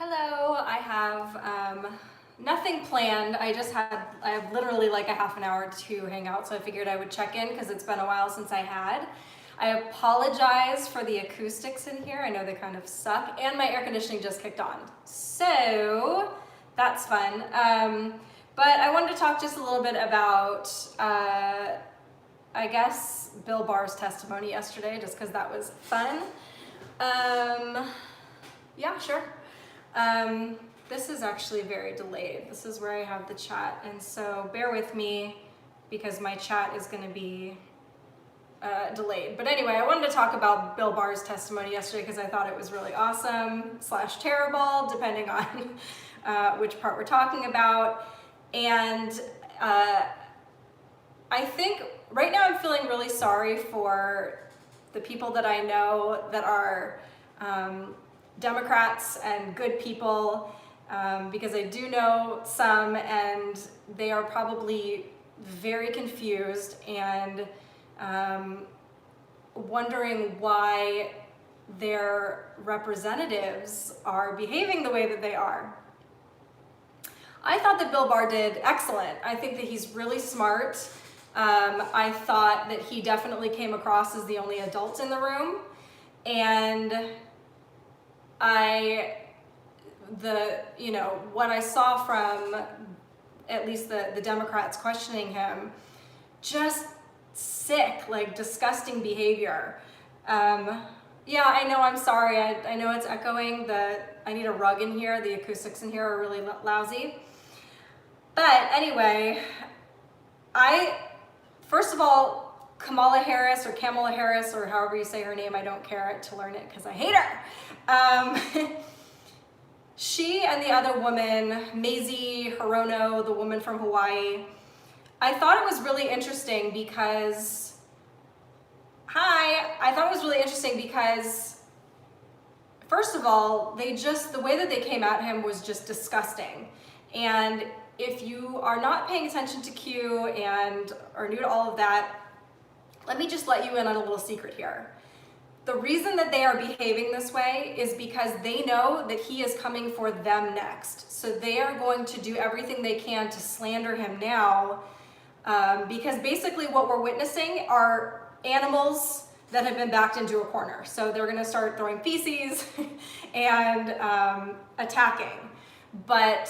Hello, I have nothing planned. I have literally like a half an hour to hang out, so I figured I would check in because it's been a while since I had. I apologize for the acoustics in here. I know they kind of suck, and my air conditioning just kicked on. So that's fun. But I wanted to talk just a little bit about, I guess, Bill Barr's testimony yesterday, just because that was fun. Yeah, sure. This is actually very delayed. This is where I have the chat, and so bear with me because my chat is going to be delayed. But anyway, I wanted to talk about Bill Barr's testimony yesterday because I thought it was really awesome / terrible, depending on which part we're talking about. And I think right now I'm feeling really sorry for the people that I know that are Democrats and good people, because I do know some, and they are probably very confused and wondering why their representatives are behaving the way that they are. I thought that Bill Barr did excellent. I think that he's really smart. I thought that he definitely came across as the only adult in the room, and what I saw from at least the Democrats questioning him, just sick, like disgusting behavior. Yeah, I know, I'm sorry. I know it's echoing. I need a rug in here. The acoustics in here are really lousy. But anyway, first of all, Kamala Harris or however you say her name, I don't care to learn it because I hate her. She and the other woman, Mazie Hirono, the woman from Hawaii, I thought it was really interesting because, first of all, the way that they came at him was just disgusting. And if you are not paying attention to Q and are new to all of that, let me just let you in on a little secret here. The reason that they are behaving this way is because they know that he is coming for them next. So they are going to do everything they can to slander him now, because basically what we're witnessing are animals that have been backed into a corner. So they're going to start throwing feces and attacking. But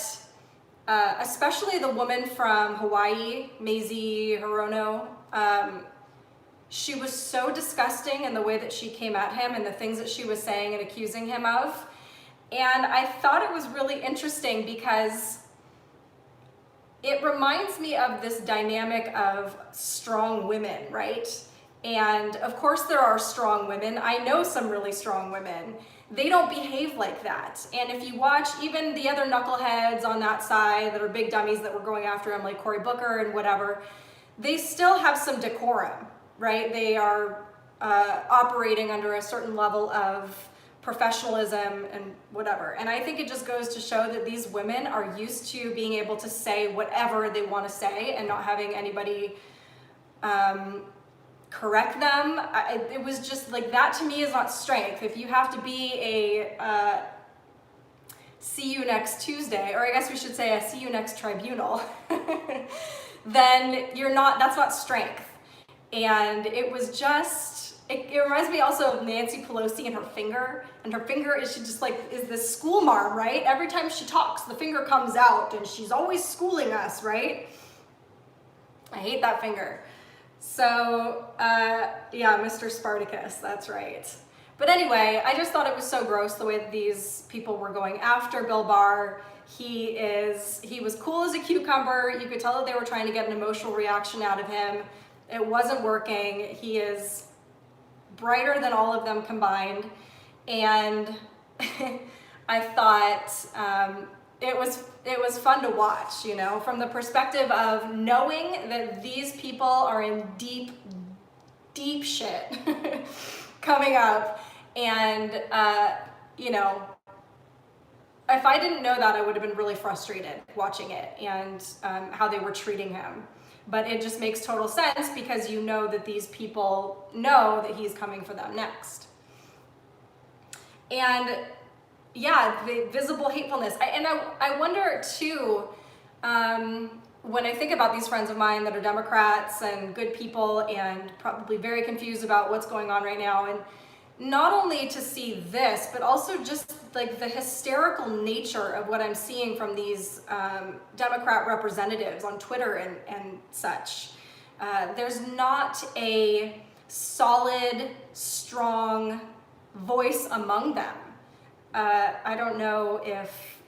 especially the woman from Hawaii, Mazie Hirono, she was so disgusting in the way that she came at him and the things that she was saying and accusing him of. And I thought it was really interesting because it reminds me of this dynamic of strong women, right? And of course there are strong women. I know some really strong women. They don't behave like that. And if you watch even the other knuckleheads on that side that are big dummies that were going after him, like Cory Booker and whatever, they still have some decorum, right? They are operating under a certain level of professionalism and whatever. And I think it just goes to show that these women are used to being able to say whatever they want to say and not having anybody correct them. It was just like, that to me is not strength. If you have to be a see you next Tuesday, or I guess we should say a see you next tribunal, then that's not strength. And it was just, it reminds me also of Nancy Pelosi and her finger. And her finger is, she just like is this school marm, right? Every time she talks, the finger comes out and she's always schooling us, right? I hate that finger. So, yeah, Mr. Spartacus, that's right. But anyway, I just thought it was so gross the way that these people were going after Bill Barr. He was cool as a cucumber. You could tell that they were trying to get an emotional reaction out of him. It wasn't working. He is brighter than all of them combined. And I thought it was fun to watch, you know, from the perspective of knowing that these people are in deep, deep shit coming up. And, you know, if I didn't know that, I would have been really frustrated watching it and how they were treating him. But it just makes total sense because you know that these people know that he's coming for them next. And yeah, the visible hatefulness. I wonder too, when I think about these friends of mine that are Democrats and good people and probably very confused about what's going on right now, and not only to see this, but also just like the hysterical nature of what I'm seeing from these Democrat representatives on Twitter and such. There's not a solid, strong voice among them. I don't know if,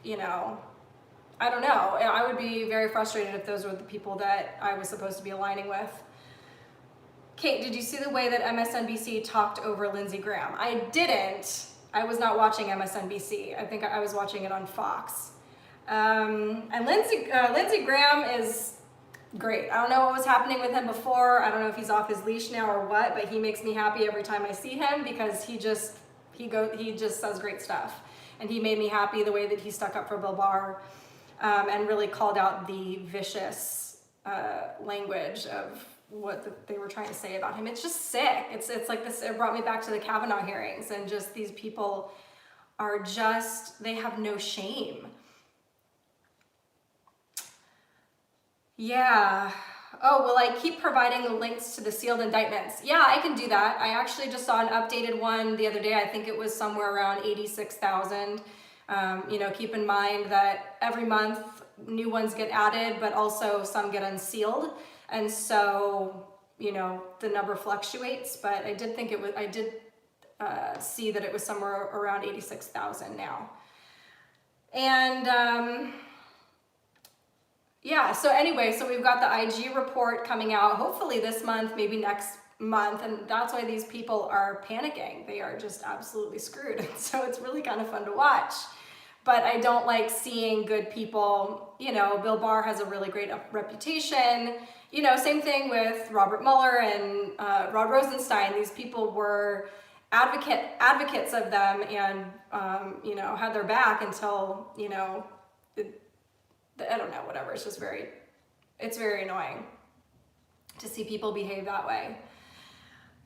I don't know. I would be very frustrated if those were the people that I was supposed to be aligning with. Kate, did you see the way that MSNBC talked over Lindsey Graham? I didn't. I was not watching MSNBC. I think I was watching it on Fox. And Lindsey Graham is great. I don't know what was happening with him before. I don't know if he's off his leash now or what, but he makes me happy every time I see him because he just says great stuff. And he made me happy the way that he stuck up for Bill Barr and really called out the vicious language of what they were trying to say about him. It's just sick. It's like this. It brought me back to the Kavanaugh hearings, and just these people are just, they have no shame. Yeah. Oh, will I keep providing the links to the sealed indictments? Yeah, I can do that. I actually just saw an updated one the other day. I think it was somewhere around 86,000. Keep in mind that every month new ones get added, but also some get unsealed. And so, the number fluctuates, but I did see that it was somewhere around 86,000 now. And, yeah, so anyway, so we've got the IG report coming out, hopefully this month, maybe next month, and that's why these people are panicking. They are just absolutely screwed. So it's really kind of fun to watch. But I don't like seeing good people, Bill Barr has a really great reputation. Same thing with Robert Mueller and Rod Rosenstein. These people were advocates of them and, had their back until, I don't know, whatever. It's just it's very annoying to see people behave that way.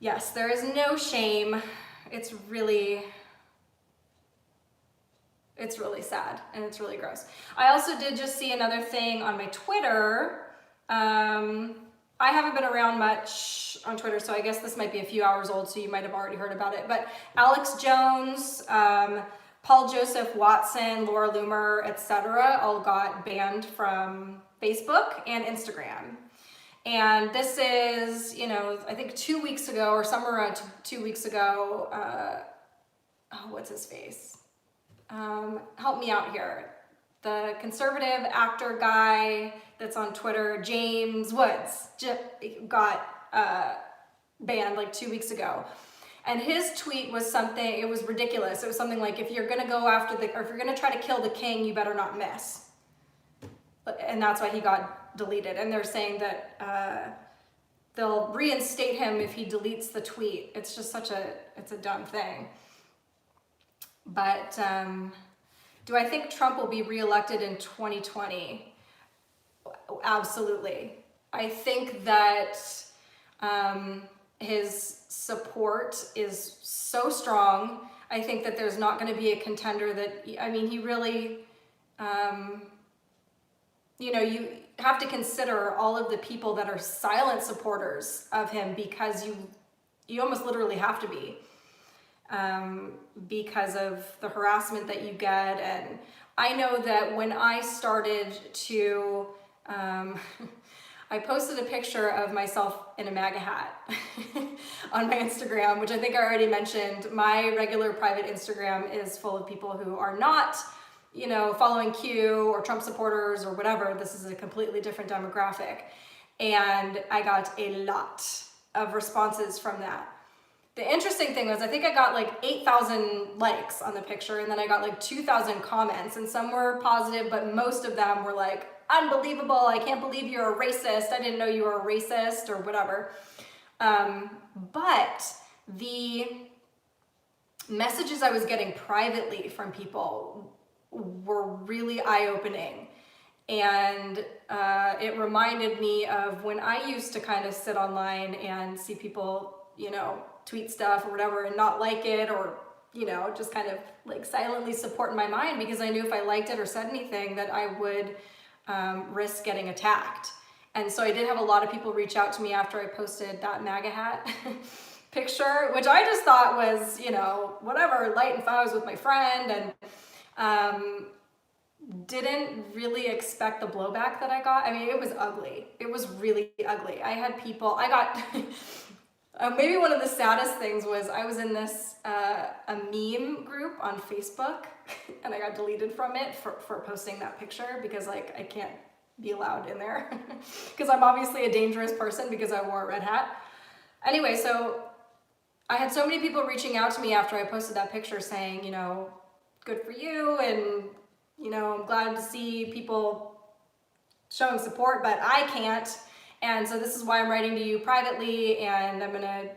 Yes, there is no shame. It's really sad and it's really gross. I also did just see another thing on my Twitter. I haven't been around much on Twitter, so I guess this might be a few hours old, so you might have already heard about it. But Alex Jones, Paul Joseph Watson, Laura Loomer, etc., all got banned from Facebook and Instagram. And this is, I think 2 weeks ago or somewhere around 2 weeks ago, what's his face? Help me out here. The conservative actor guy that's on Twitter, James Woods, got banned like 2 weeks ago. And his tweet was something, it was ridiculous. It was something like, if you're gonna go after or if you're gonna try to kill the king, you better not miss. And that's why he got deleted. And they're saying that they'll reinstate him if he deletes the tweet. It's just it's a dumb thing. But do I think Trump will be reelected in 2020? Absolutely. I think that his support is so strong. I think that there's not going to be a contender he really, you have to consider all of the people that are silent supporters of him because you almost literally have to be. Because of the harassment that you get. And I know that when I started to, I posted a picture of myself in a MAGA hat on my Instagram, which I think I already mentioned. My regular private Instagram is full of people who are not, following Q or Trump supporters or whatever. This is a completely different demographic. And I got a lot of responses from that. The interesting thing was I think I got like 8,000 likes on the picture, and then I got like 2,000 comments, and some were positive, but most of them were like, unbelievable, I can't believe you're a racist, I didn't know you were a racist, or whatever. But the messages I was getting privately from people were really eye-opening. And it reminded me of when I used to kind of sit online and see people, tweet stuff or whatever and not like it or just kind of like silently support in my mind, because I knew if I liked it or said anything that I would risk getting attacked. And so I did have a lot of people reach out to me after I posted that MAGA hat picture, which I just thought was, whatever, light and fun. I was with my friend, and didn't really expect the blowback that I got. I mean, it was ugly. It was really ugly. I had people, I got, maybe one of the saddest things was I was in this, a meme group on Facebook, and I got deleted from it for posting that picture, because like I can't be allowed in there because I'm obviously a dangerous person because I wore a red hat. Anyway, so I had so many people reaching out to me after I posted that picture saying, good for you, and I'm glad to see people showing support, but I can't. And so this is why I'm writing to you privately, and I'm gonna,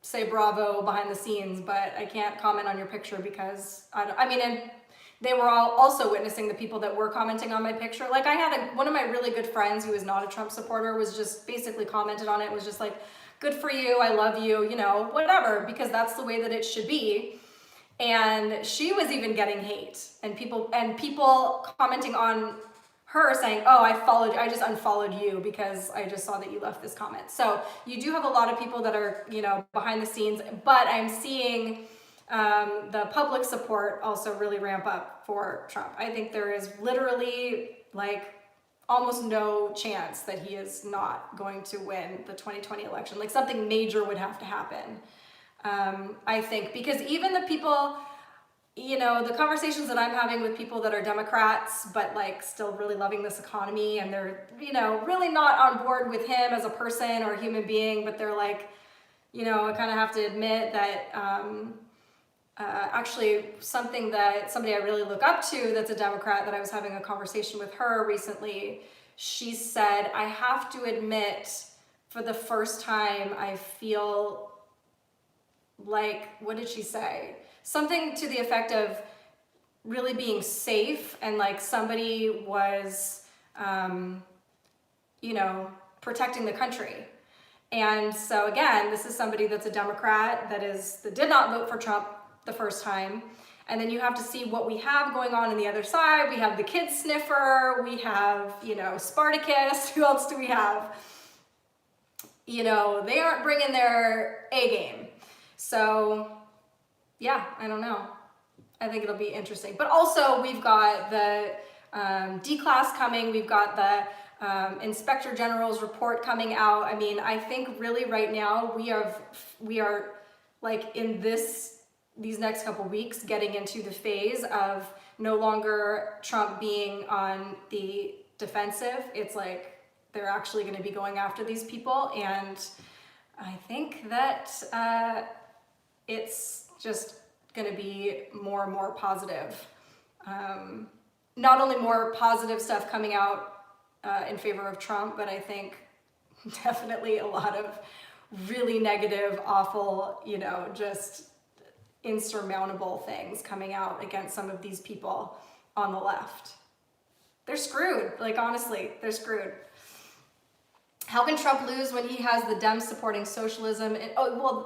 say bravo behind the scenes, but I can't comment on your picture because and they were all also witnessing the people that were commenting on my picture. Like I had one of my really good friends who is not a Trump supporter was just basically commented on it, was just like, good for you, I love you, whatever, because that's the way that it should be. And she was even getting hate, and people commenting on her saying, oh, I just unfollowed you because I just saw that you left this comment. So you do have a lot of people that are, behind the scenes, but I'm seeing the public support also really ramp up for Trump. I think there is literally like almost no chance that he is not going to win the 2020 election. Like something major would have to happen. I think, because even the people, the conversations that I'm having with people that are Democrats, but like still really loving this economy, and they're, really not on board with him as a person or a human being, but they're like, I kind of have to admit that, actually something that somebody I really look up to that's a Democrat, that I was having a conversation with her recently, she said, I have to admit, for the first time, I feel like, what did she say? Something to the effect of really being safe, and like somebody was, protecting the country. And so again, this is somebody that's a Democrat that did not vote for Trump the first time. And then you have to see what we have going on the other side. We have the kid sniffer, we have, Spartacus, who else do we have? They aren't bringing their A game. So yeah, I don't know. I think it'll be interesting. But also we've got the D-class coming, we've got the Inspector General's report coming out. I mean, I think really right now we are like in these next couple weeks getting into the phase of no longer Trump being on the defensive. It's like they're actually going to be going after these people, and I think that it's just going to be more and more positive. Not only more positive stuff coming out in favor of Trump, but I think definitely a lot of really negative, awful, just insurmountable things coming out against some of these people on the left. They're screwed. Like, honestly, they're screwed. How can Trump lose when he has the Dems supporting socialism?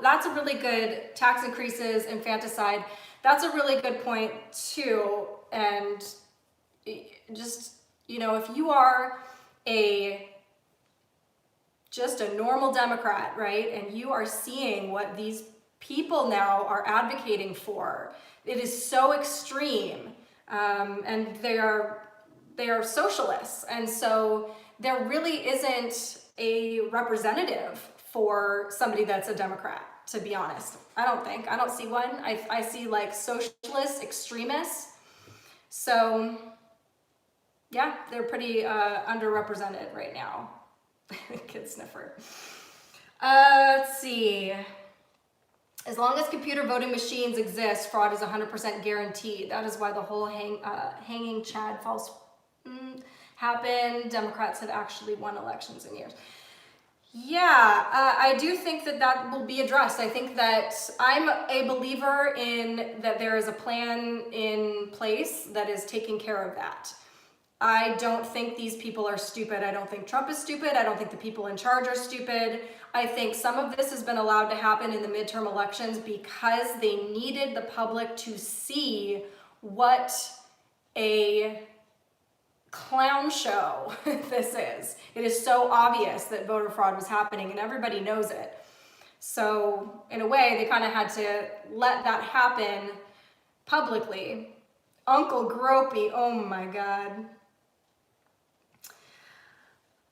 That's a really good, tax increases, infanticide. That's a really good point too. And just, if you are just a normal Democrat, right? And you are seeing what these people now are advocating for. It is so extreme, and they are socialists, and so there really isn't a representative for somebody that's a Democrat, to be honest. I don't see one. I see like socialist extremists. So yeah, they're pretty underrepresented right now. Kid sniffer. Let's see. As long as computer voting machines exist, fraud is 100% guaranteed. That is why the whole hanging Chad false happened. Democrats have actually won elections in years. Yeah, I do think that will be addressed. I think that I'm a believer in that there is a plan in place that is taking care of that. I don't think these people are stupid. I don't think Trump is stupid. I don't think the people in charge are stupid. I think some of this has been allowed to happen in the midterm elections because they needed the public to see what a clown show this is. It is so obvious that voter fraud was happening and everybody knows it. So in a way, they kind of had to let that happen publicly. Uncle Gropey, oh my God.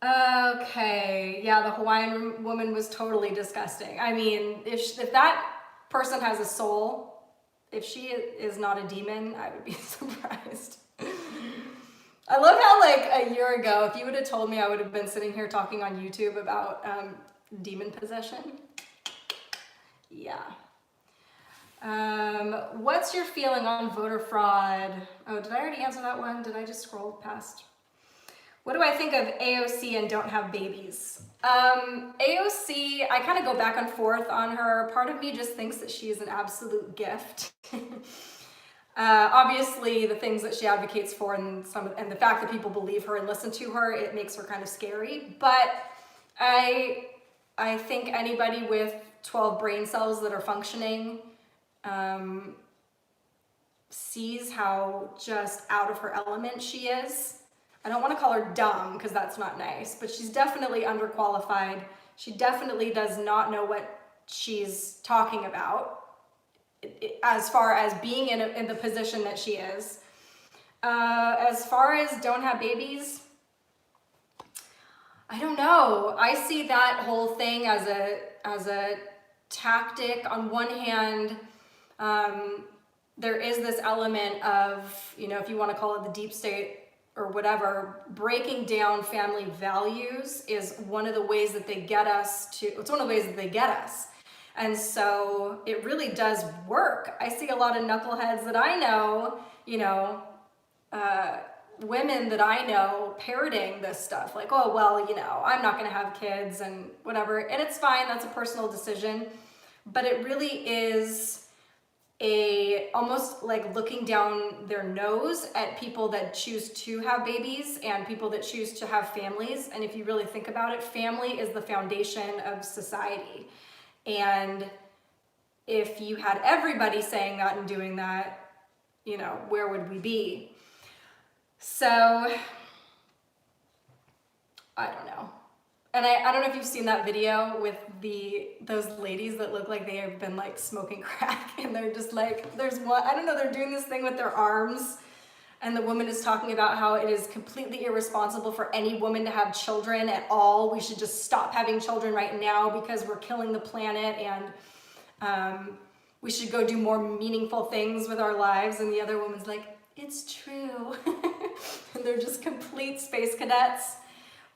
Okay, yeah, the Hawaiian woman was totally disgusting. I mean, if that person has a soul, if she is not a demon, I would be surprised. I love how like a year ago, if you would have told me, I would have been sitting here talking on YouTube about demon possession. Yeah. What's your feeling on voter fraud? Oh, did I already answer that one? Did I just scroll past? What do I think of AOC and don't have babies? AOC, I kind of go back and forth on her. Part of me just thinks that she is an absolute gift. Obviously, the things that she advocates for and the fact that people believe her and listen to her, it makes her kind of scary. But I think anybody with 12 brain cells that are functioning sees how just out of her element she is. I don't want to call her dumb because that's not nice, but she's definitely underqualified. She definitely does not know what she's talking about as far as being in the position that she is. As far as don't have babies, I don't know. I see that whole thing as a tactic. On one hand, there is this element of, you know, if you want to call it the deep state or whatever, breaking down family values is one of the ways that they get us to, it's one of the ways that they get us. And so it really does work. I see a lot of knuckleheads that I know, you know, women that I know parroting this stuff, like, oh, well, you know, I'm not going to have kids and whatever. And it's fine. That's a personal decision. But it really is almost like looking down their nose at people that choose to have babies and people that choose to have families. And if you really think about it, family is the foundation of society. And if you had everybody saying that and doing that, you know, where would we be? So, I don't know. And I don't know if you've seen that video with those ladies that look like they have been like smoking crack and they're just like, there's one, I don't know, they're doing this thing with their arms and the woman is talking about how it is completely irresponsible for any woman to have children at all. We should just stop having children right now because we're killing the planet and we should go do more meaningful things with our lives. And the other woman's like, it's true. And they're just complete space cadets.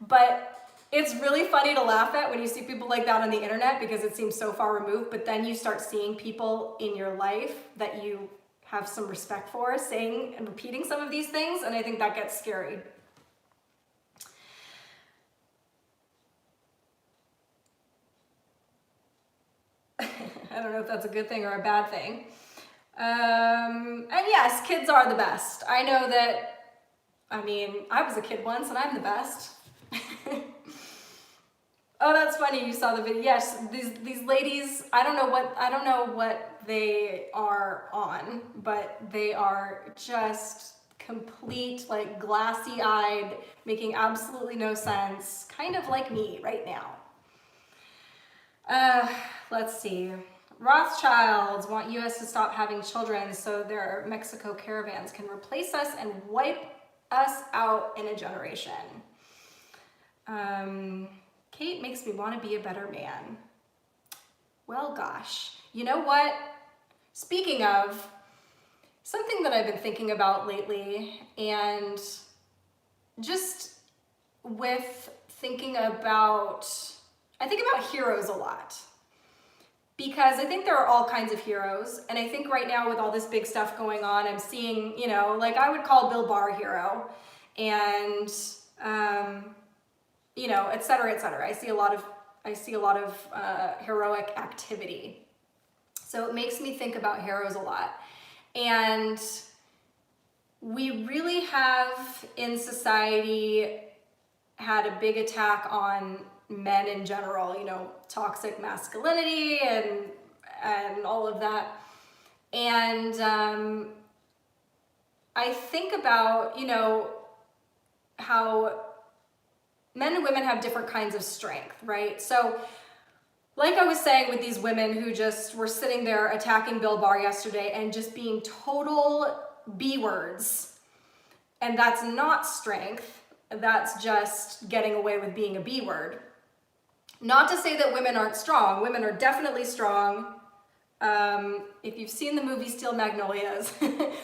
But it's really funny to laugh at when you see people like that on the internet because it seems so far removed, but then you start seeing people in your life that you have some respect for saying and repeating some of these things, and I think that gets scary. I don't know if that's a good thing or a bad thing. And yes, kids are the best. I know that, I mean, I was a kid once and I'm the best. Oh, that's funny. You saw the video. Yes, these ladies. I don't know what they are on, but they are just complete, like glassy-eyed, making absolutely no sense. Kind of like me right now. Let's see. Rothschilds want U.S. to stop having children so their Mexico caravans can replace us and wipe us out in a generation. Kate makes me want to be a better man. Well, gosh. You know what? Speaking of, something that I've been thinking about lately, and just with thinking about, I think about heroes a lot. Because I think there are all kinds of heroes, and I think right now with all this big stuff going on, I'm seeing, you know, like I would call Bill Barr a hero, and you know, et cetera, et cetera. I see a lot of heroic activity. So it makes me think about heroes a lot. And we really have in society had a big attack on men in general, you know, toxic masculinity and all of that. And I think about, you know, how men and women have different kinds of strength, right? So like I was saying with these women who just were sitting there attacking Bill Barr yesterday and just being total B words, and that's not strength, that's just getting away with being a B word. Not to say that women aren't strong, women are definitely strong. If you've seen the movie Steel Magnolias,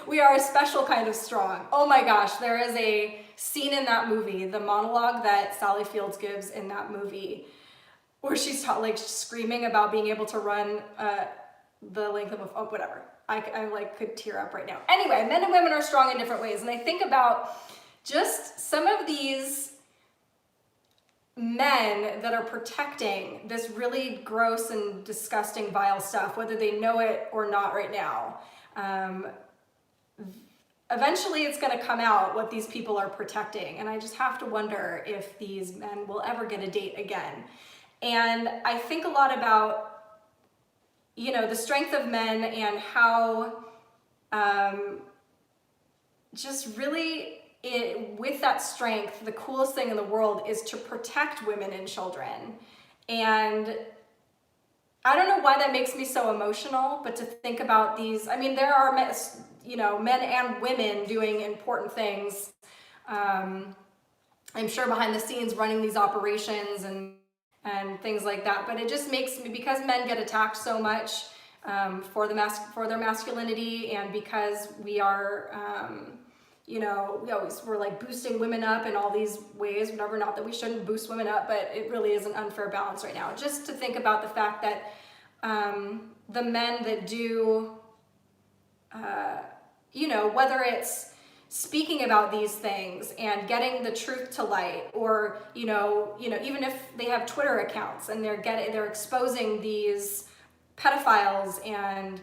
we are a special kind of strong. Oh my gosh, there is a scene in that movie, the monologue that Sally Fields gives in that movie, where she's like screaming about being able to run the length of a, whatever. I like could tear up right now. Anyway, men and women are strong in different ways. And I think about just some of these men that are protecting this really gross and disgusting, vile stuff, whether they know it or not right now. Eventually it's going to come out what these people are protecting. And I just have to wonder if these men will ever get a date again. And I think a lot about, you know, the strength of men and how just really with that strength, the coolest thing in the world is to protect women and children. And I don't know why that makes me so emotional, but to think about these, I mean, there are, you know, men and women doing important things. I'm sure behind the scenes running these operations and things like that. But it just makes me, because men get attacked so much for their masculinity, and because we are, you know, we're like boosting women up in all these ways, whatever, not that we shouldn't boost women up, but it really is an unfair balance right now. Just to think about the fact that the men that do, you know, whether it's speaking about these things and getting the truth to light, or you know, even if they have Twitter accounts and they're exposing these pedophiles and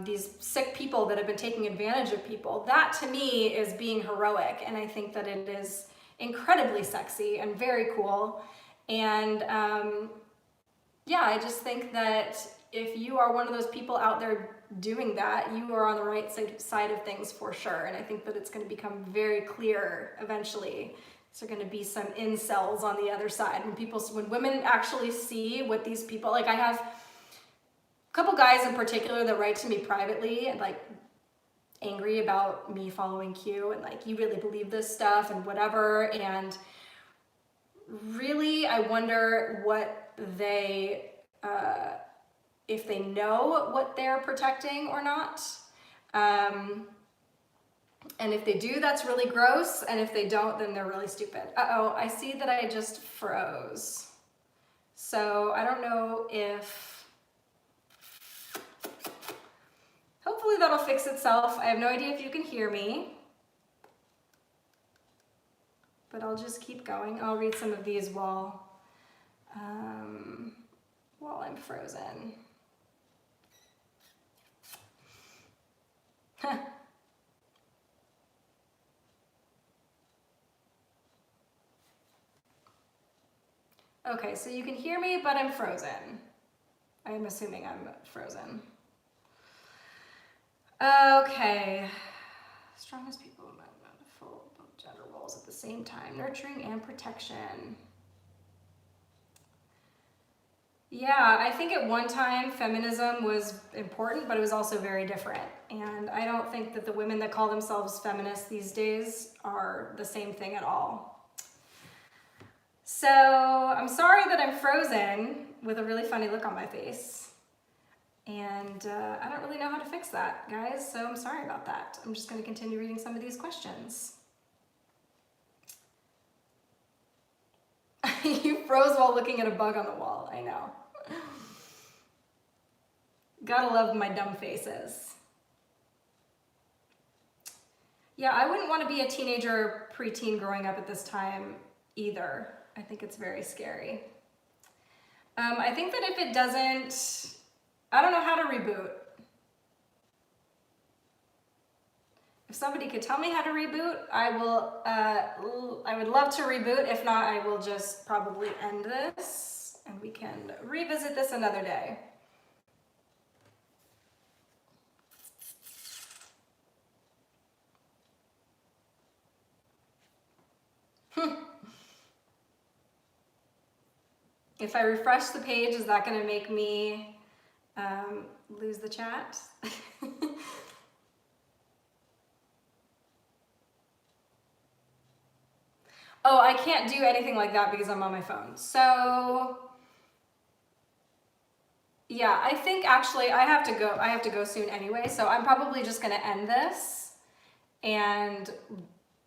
these sick people that have been taking advantage of people, that to me is being heroic. And I think that it is incredibly sexy and very cool. And yeah, I just think that if you are one of those people out there doing that, you are on the right side of things for sure. And I think that it's going to become very clear eventually. There's going to be some incels on the other side. When women actually see what these people, like I have a couple guys in particular that write to me privately and like angry about me following Q and like, you really believe this stuff and whatever. And really, I wonder what they, if they know what they're protecting or not. And if they do, that's really gross. And if they don't, then they're really stupid. Uh-oh, I see that I just froze. So I don't know if, hopefully that'll fix itself. I have no idea if you can hear me, but I'll just keep going. I'll read some of these while I'm frozen. Okay, so you can hear me, but I'm frozen. I'm assuming I'm frozen. Okay. Strongest people in full gender roles at the same time. Nurturing and protection. Yeah, I think at one time feminism was important, but it was also very different. And I don't think that the women that call themselves feminists these days are the same thing at all. So I'm sorry that I'm frozen with a really funny look on my face. And I don't really know how to fix that, guys, so I'm sorry about that. I'm just going to continue reading some of these questions. You froze while looking at a bug on the wall, I know. Gotta love my dumb faces. Yeah, I wouldn't want to be a teenager, preteen growing up at this time either. I think it's very scary. I think that if it doesn't, I don't know how to reboot. If somebody could tell me how to reboot, I would love to reboot. If not, I will just probably end this and we can revisit this another day. If I refresh the page, is that going to make me lose the chat? Oh, I can't do anything like that because I'm on my phone. So yeah, I think actually I have to go soon anyway. So I'm probably just going to end this and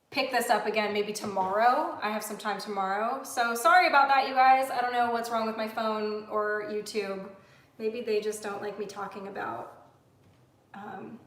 pick this up again maybe tomorrow. I have some time tomorrow. So sorry about that, you guys. I don't know what's wrong with my phone or YouTube. Maybe they just don't like me talking about anything.